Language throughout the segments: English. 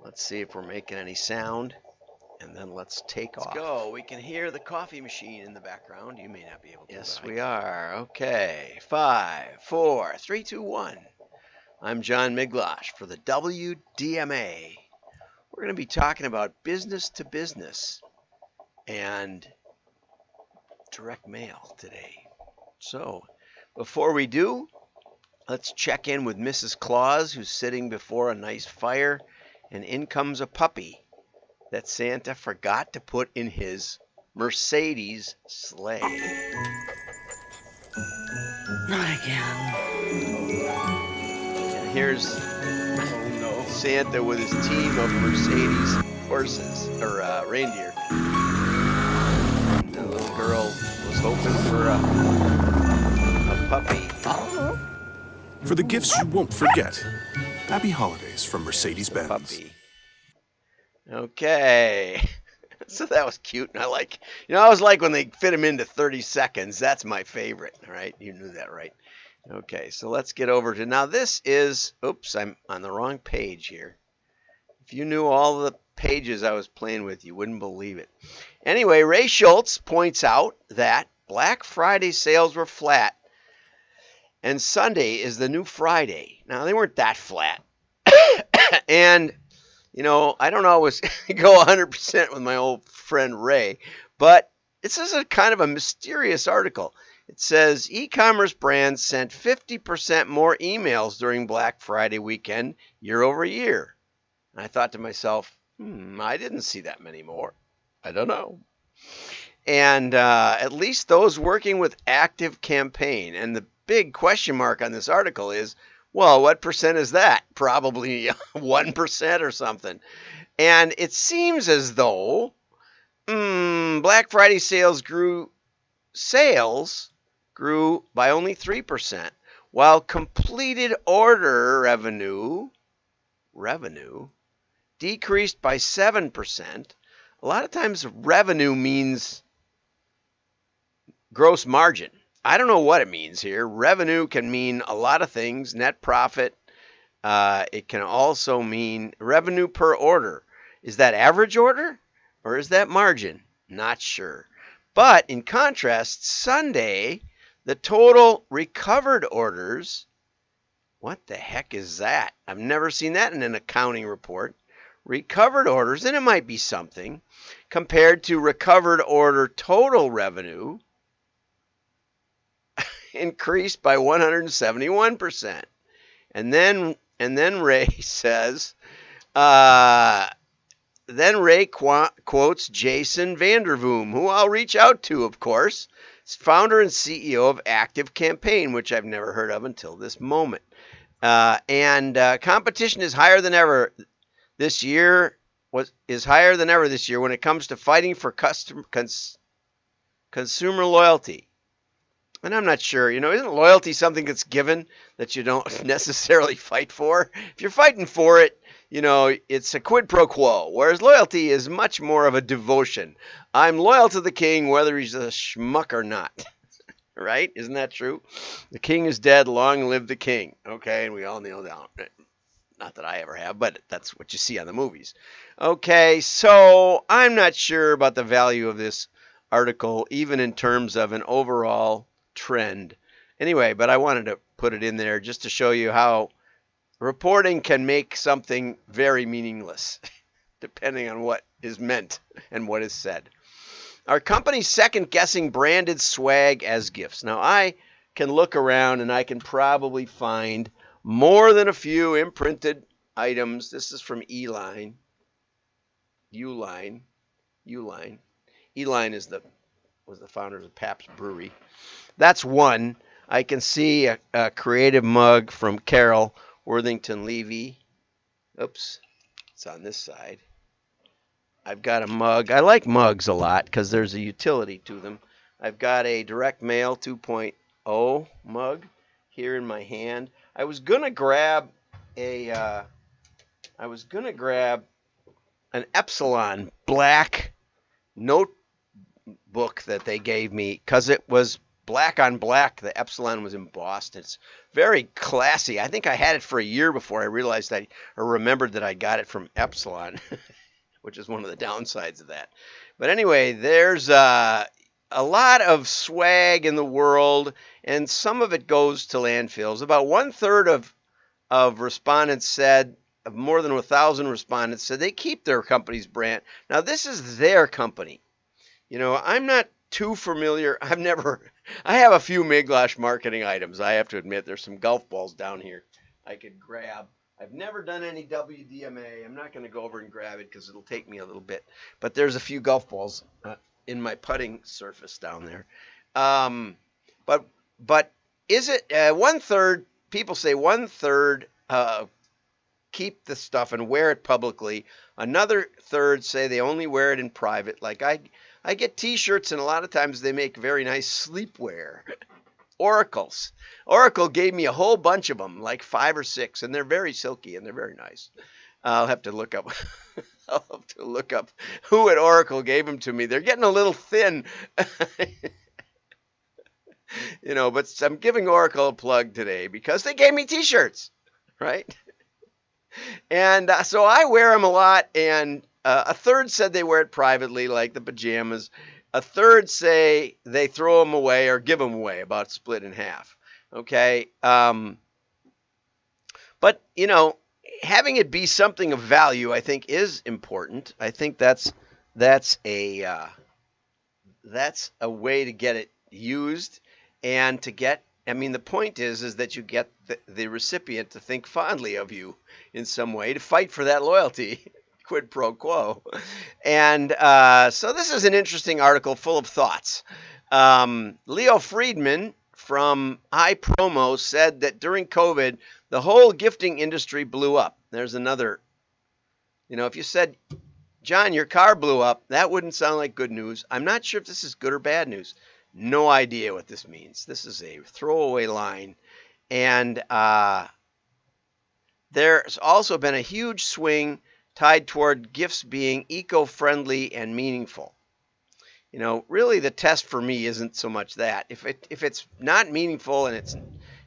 Let's see if we're making any sound, and then let's take off. Let's go. We can hear the coffee machine in the background. You may not be able to. Yes, we are. Okay. 5, 4, 3, 2, 1. I'm John Miglosh for the WDMA. We're going to be talking about business to business and direct mail today. So, before we do, let's check in with Mrs. Claus, who's sitting before a nice fire, and in comes a puppy that Santa forgot to put in his Mercedes sleigh. Not again. And here's Santa with his team of Mercedes horses, or reindeer. And the little girl was hoping for a puppy. For the gifts you won't forget. Happy holidays from Mercedes-Benz. Puppy. Okay. So that was cute, and I always like when they fit them into 30 seconds. That's my favorite, all right? You knew that, right? Okay, so let's get over to, now this is, oops, I'm on the wrong page here. If you knew all the pages I was playing with, you wouldn't believe it. Anyway, Ray Schultz points out that Black Friday sales were flat, and Sunday is the new Friday. Now, they weren't that flat. And I don't always go 100% with my old friend Ray, but this is a kind of a mysterious article. It says e-commerce brands sent 50% more emails during Black Friday weekend year over year. And I thought to myself, I didn't see that many more. I don't know. And at least those working with active campaign. And the big question mark on this article is, well, what percent is that? Probably 1% or something. And it seems as though Black Friday sales grew by only 3%, while completed order revenue decreased by 7%. A lot of times revenue means gross margin. I don't know what it means here. Revenue can mean a lot of things. Net profit. It can also mean revenue per order. Is that average order or is that margin? Not sure. But in contrast, Sunday, the total recovered orders, what the heck is that? I've never seen that in an accounting report. Recovered orders, and it might be something, compared to recovered order total revenue, increased by 171%. And then Ray says, then Ray quotes Jason Vandervoom, who I'll reach out to, of course, founder and CEO of Active Campaign, which I've never heard of until this moment. And competition is higher than ever this year. Is higher than ever this year when it comes to fighting for consumer loyalty. And I'm not sure, isn't loyalty something that's given that you don't necessarily fight for? If you're fighting for it, it's a quid pro quo, whereas loyalty is much more of a devotion. I'm loyal to the king, whether he's a schmuck or not. Right? Isn't that true? The king is dead, long live the king. Okay, and we all kneel down. Not that I ever have, but that's what you see on the movies. Okay, so I'm not sure about the value of this article, even in terms of an overall trend. Anyway, but I wanted to put it in there just to show you how reporting can make something very meaningless, depending on what is meant and what is said. Our company's second-guessing branded swag as gifts. Now, I can look around and I can probably find more than a few imprinted items. This is from Uline. Uline was the founders of Pabst Brewery. That's one. I can see a creative mug from Carol Worthington Levy. Oops, it's on this side. I've got a mug. I like mugs a lot because there's a utility to them. I've got a Direct Mail 2.0 mug here in my hand. I was gonna grab an Epsilon black notebook that they gave me because it was black on black. The Epsilon was embossed. It's very classy. I think I had it for a year before I realized or remembered that I got it from Epsilon, which is one of the downsides of that. But anyway, there's a lot of swag in the world, and some of it goes to landfills. About 1/3 of respondents said, of more than 1,000 respondents said they keep their company's brand. Now, this is their company. I'm not too familiar. I have a few Miglash marketing items. I have to admit, there's some golf balls down here I could grab. I've never done any WDMA. I'm not going to go over and grab it because it'll take me a little bit. But there's a few golf balls in my putting surface down there. But is it 1/3? People say 1/3 keep the stuff and wear it publicly. Another third say they only wear it in private. Like I get T-shirts, and a lot of times they make very nice sleepwear. Oracle gave me a whole bunch of them, like 5 or 6, and they're very silky and they're very nice. I'll have to look up. I'll have to look up who at Oracle gave them to me. They're getting a little thin. But I'm giving Oracle a plug today because they gave me T-shirts, right? And so I wear them a lot, and a third said they wear it privately, like the pajamas. A third say they throw them away or give them away, about split in half. Okay. But, having it be something of value, I think, is important. I think that's a way to get it used and to get. The point is that you get the recipient to think fondly of you in some way, to fight for that loyalty, quid pro quo. And so this is an interesting article full of thoughts. Leo Friedman from iPromo said that during COVID, the whole gifting industry blew up. There's another, if you said, John, your car blew up, that wouldn't sound like good news. I'm not sure if this is good or bad news. No idea what this means. This is a throwaway line. And there's also been a huge swing tied toward gifts being eco-friendly and meaningful. Really the test for me isn't so much that. If it's not meaningful and it's,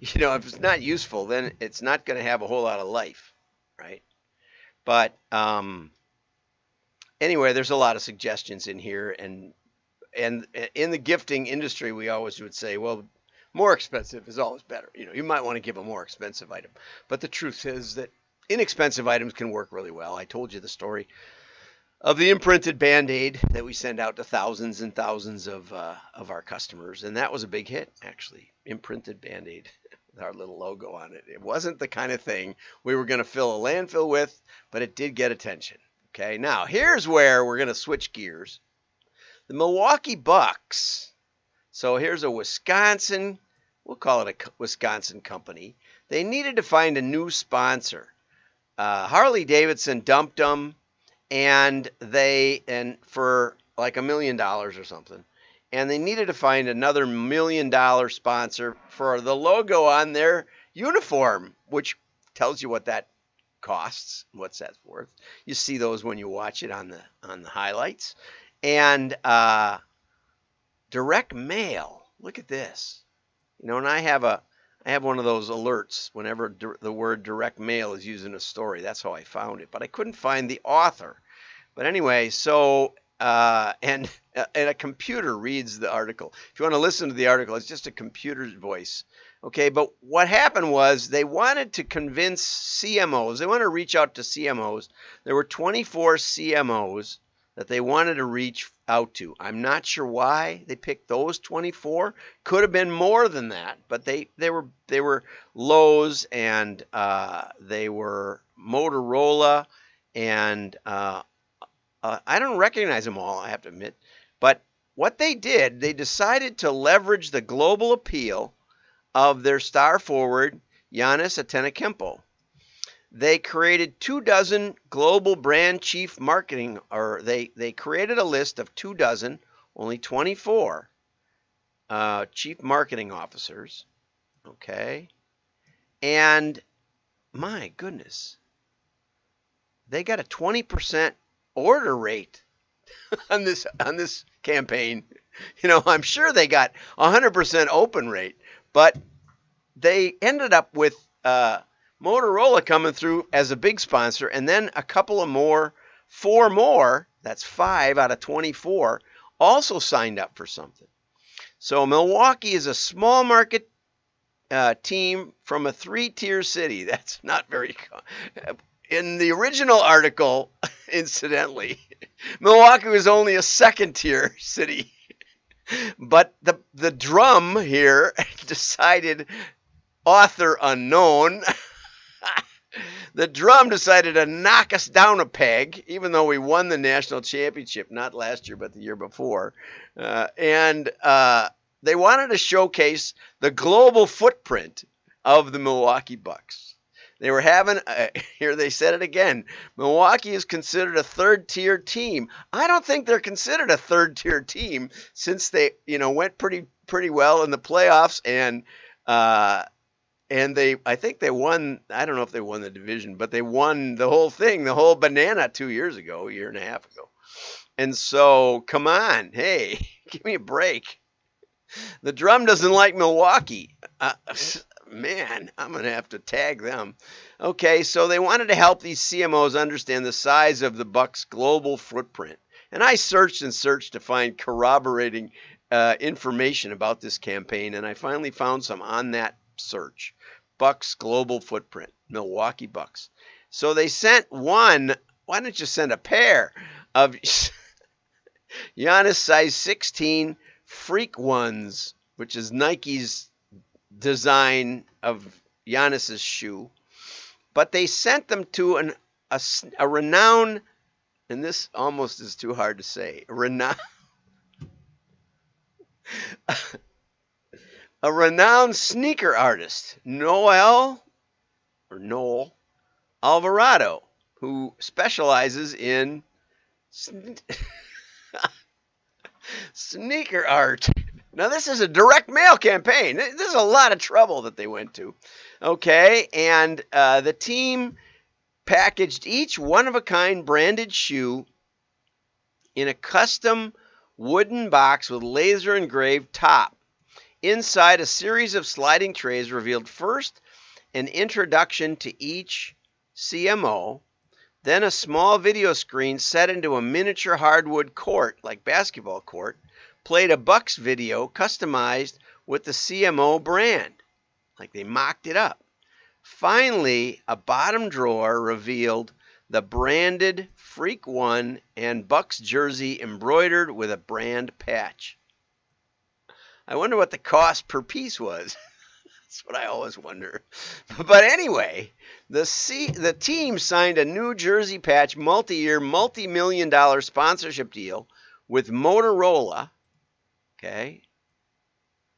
if it's not useful, then it's not going to have a whole lot of life, right? But anyway, there's a lot of suggestions in here, and in the gifting industry, we always would say, well, more expensive is always better. You might want to give a more expensive item. But the truth is that inexpensive items can work really well. I told you the story of the imprinted Band-Aid that we send out to thousands and thousands of our customers. And that was a big hit, actually. Imprinted Band-Aid with our little logo on it. It wasn't the kind of thing we were going to fill a landfill with, but it did get attention. Okay, now here's where we're going to switch gears. The Milwaukee Bucks. So here's a Wisconsin, we'll call it a Wisconsin company. They needed to find a new sponsor. Harley Davidson dumped them, and for like $1 million or something. And they needed to find another $1 million sponsor for the logo on their uniform, which tells you what that costs, what's that worth. You see those when you watch it on the highlights. And direct mail. Look at this. And I have one of those alerts whenever the word direct mail is used in a story. That's how I found it. But I couldn't find the author. But anyway, so and a computer reads the article. If you want to listen to the article, it's just a computer's voice. Okay, but what happened was they wanted to convince CMOs. They wanted to reach out to CMOs. There were 24 CMOs that they wanted to reach out to. I'm not sure why they picked those 24. Could have been more than that, but they were Lowe's, and they were Motorola, and I don't recognize them all, I have to admit. But what they did, they decided to leverage the global appeal of their star forward, Giannis Antetokounmpo. They created 24 global brand chief marketing, or they created a list of 24, only 24 chief marketing officers. Okay. And my goodness, they got a 20% order rate on this campaign. I'm sure they got 100% open rate, but they ended up with Motorola coming through as a big sponsor, and then a couple of more, 4 more, that's 5 out of 24, also signed up for something. So Milwaukee is a small market team from a 3-tier city. That's not very. In the original article, incidentally, Milwaukee was only a 2nd-tier city. But the drum here decided, author unknown, the drum decided to knock us down a peg, even though we won the national championship, not last year, but the year before. And they wanted to showcase the global footprint of the Milwaukee Bucks. They were having, here they said it again, Milwaukee is considered a 3rd-tier team. I don't think they're considered a 3rd-tier team since they, went pretty well in the playoffs, and I think they won, I don't know if they won the division, but they won the whole thing, the whole banana 2 years ago, a year and a half ago. And so, come on, hey, give me a break. The drum doesn't like Milwaukee. Man, I'm going to have to tag them. Okay, so they wanted to help these CMOs understand the size of the Bucks' global footprint. And I searched and searched to find corroborating information about this campaign, and I finally found some on that search. Bucks global footprint, Milwaukee Bucks. So they sent one, why don't you send a pair of Giannis size 16 Freak Ones, which is Nike's design of Giannis's shoe, but they sent them to a renowned, and this almost is too hard to say, a renowned sneaker artist, Noel Alvarado, who specializes in sneaker art. Now, this is a direct mail campaign. This is a lot of trouble that they went to. Okay, and the team packaged each one-of-a-kind branded shoe in a custom wooden box with laser-engraved top. Inside, a series of sliding trays revealed first an introduction to each CMO, then a small video screen set into a miniature hardwood court, like basketball court, played a Bucks video customized with the CMO brand, like they mocked it up. Finally, a bottom drawer revealed the branded Freak One and Bucks jersey embroidered with a brand patch. I wonder what the cost per piece was. That's what I always wonder. But anyway, the team signed a New Jersey patch multi-year, multi-million-dollar sponsorship deal with Motorola. Okay.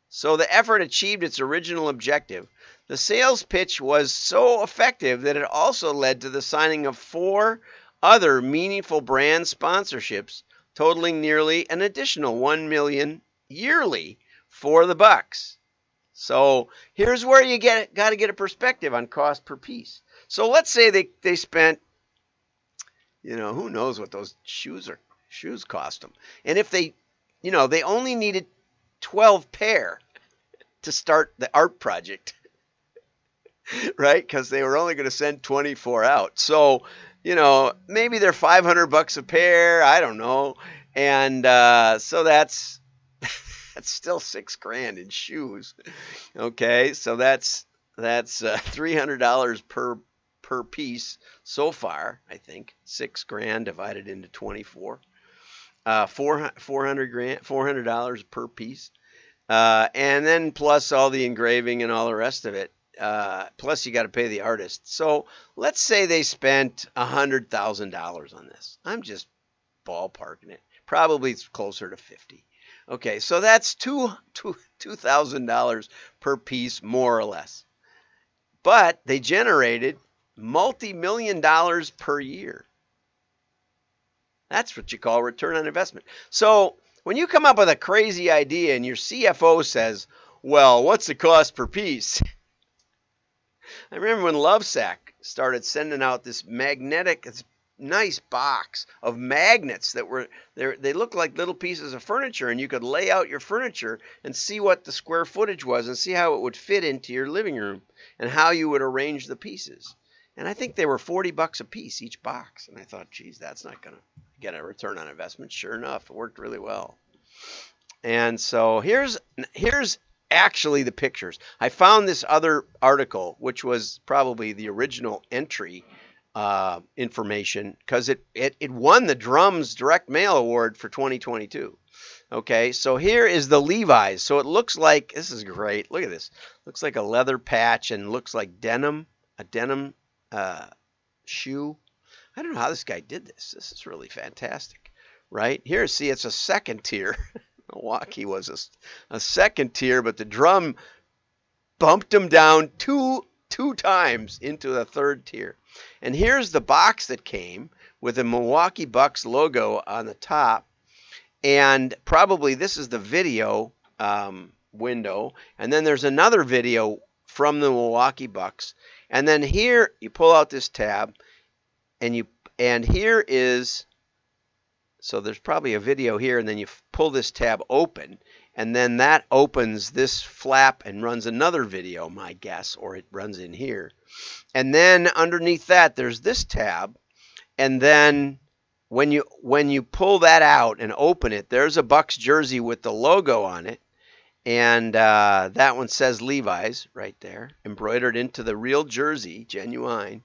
So the effort achieved its original objective. The sales pitch was so effective that it also led to the signing of 4 other meaningful brand sponsorships, totaling nearly an additional $1 million yearly for the Bucks. So here's where you got to get a perspective on cost per piece. So let's say they spent, who knows what those shoes cost them. And if they only needed 12 pair to start the art project, right? Because they were only going to send 24 out. So, maybe they're $500 a pair. I don't know. And so that's still $6,000 in shoes. Okay, so that's $300 per piece so far. I think $6,000 divided into 24. $400 per piece, and then plus all the engraving and all the rest of it. Plus you got to pay the artist. So let's say they spent $100,000 on this. I'm just ballparking it. Probably it's closer to 50. Okay, so that's $2,000 per piece, more or less. But they generated multi-million dollars per year. That's what you call return on investment. So when you come up with a crazy idea and your CFO says, well, what's the cost per piece? I remember when Lovesac started sending out this magnetic, nice box of magnets that were they looked like little pieces of furniture, and you could lay out your furniture and see what the square footage was and see how it would fit into your living room and how you would arrange the pieces. And I think they were $40 a piece, each box. And I thought, geez, that's not going to get a return on investment. Sure enough, it worked really well. And so here's actually the pictures. I found this other article, which was probably the original entry information, because it won the Drums Direct Mail Award for 2022. Okay, so here is the Levi's. So it looks like, this is great. Look at this. Looks like a leather patch and looks like denim, a denim shoe. I don't know how this guy did this. This is really fantastic, right? Here, see, it's a second tier. Milwaukee was a second tier, but the Drum bumped him down two times into the third tier. And here's the box that came with the Milwaukee Bucks logo on the top. And probably this is the video window. And then there's another video from the Milwaukee Bucks. And then here you pull out this tab, and here is, so there's probably a video here, and then you pull this tab open, and then that opens this flap and runs another video, my guess, or it runs in here. And then underneath that, there's this tab, and then when you pull that out and open it, there's a Bucks jersey with the logo on it, and that one says Levi's right there, embroidered into the real jersey, genuine.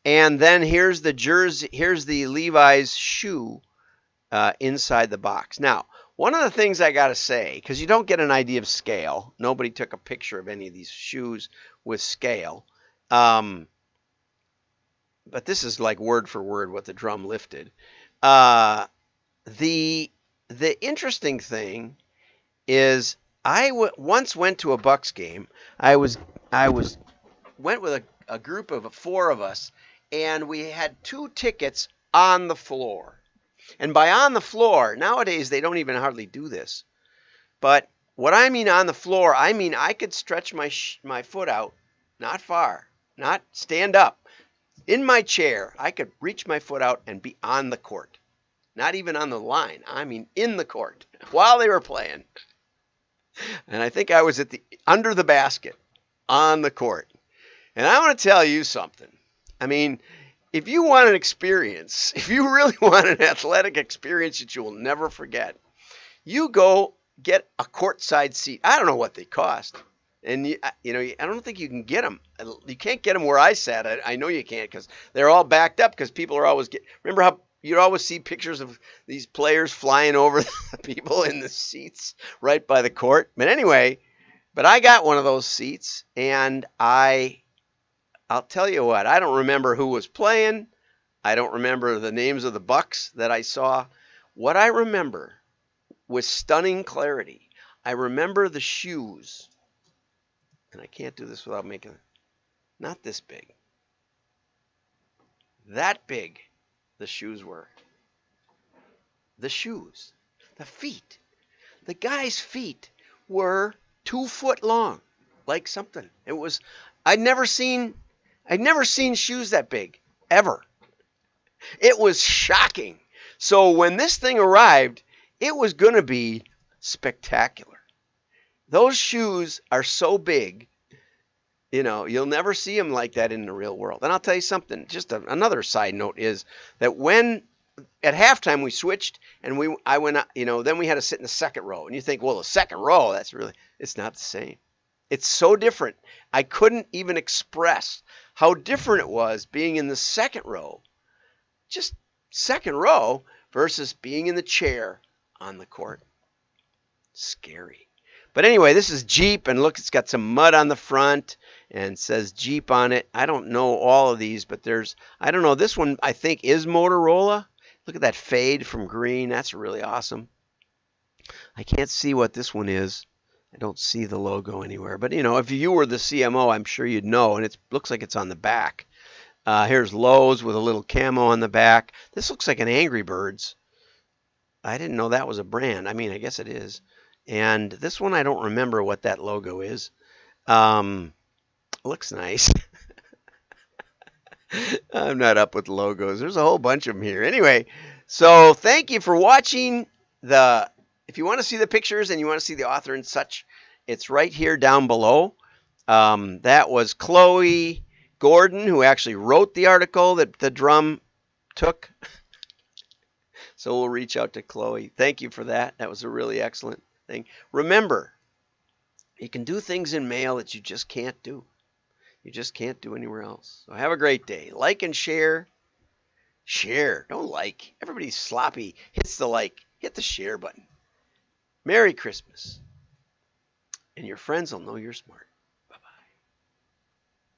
And then here's the jersey, here's the Levi's shoe inside the box. Now, one of the things I got to say, because you don't get an idea of scale, nobody took a picture of any of these shoes with scale, but this is like word for word what the Drum lifted. The interesting thing is I once went to a Bucks game. I went with a group of 4 of us, and we had 2 tickets on the floor. And by on the floor, nowadays they don't even hardly do this. But what I mean on the floor, I mean I could stretch my foot out, not far, not stand up. In my chair, I could reach my foot out and be on the court. Not even on the line. I mean in the court while they were playing. And I think I was under the basket on the court. And I want to tell you something. I mean, if you want an experience, if you really want an athletic experience that you will never forget, you go get a courtside seat. I don't know what they cost. And, I don't think you can get them. You can't get them where I sat. I know you can't, because they're all backed up, because people are always remember how you'd always see pictures of these players flying over the people in the seats right by the court. But anyway, I got one of those seats, and I'll tell you what, I don't remember who was playing. I don't remember the names of the Bucks that I saw. What I remember with stunning clarity, I remember the shoes. And I can't do this without making it not this big. That big the shoes were. The shoes, the feet. The guy's feet were 2 foot long, like something. It was, I'd never seen shoes that big, ever. It was shocking. So when this thing arrived, it was going to be spectacular. Those shoes are so big, you'll never see them like that in the real world. And I'll tell you something, just another side note is that when at halftime we switched and I went, then we had to sit in the second row. And you think, well, the second row, it's not the same. It's so different. I couldn't even express how different it was being in the second row, just second row, versus being in the chair on the court. Scary. But anyway, this is Jeep, and look, it's got some mud on the front and says Jeep on it. I don't know all of these, but I don't know, this one I think is Motorola. Look at that fade from green. That's really awesome. I can't see what this one is. I don't see the logo anywhere. But, if you were the CMO, I'm sure you'd know, and it looks like it's on the back. Here's Lowe's with a little camo on the back. This looks like an Angry Birds. I didn't know that was a brand. I mean, I guess it is. And this one, I don't remember what that logo is. Looks nice. I'm not up with logos. There's a whole bunch of them here. Anyway, so thank you for watching the. If you want to see the pictures and you want to see the author and such, it's right here down below. That was Chloe Gordon, who actually wrote the article that the drum took. So we'll reach out to Chloe. Thank you for that. That was a really excellent thing. Remember, you can do things in mail that you just can't do. You just can't do anywhere else. So have a great day. Like and share. Share. Don't like. Everybody's sloppy. Hits the like. Hit the share button. Merry Christmas. And your friends will know you're smart.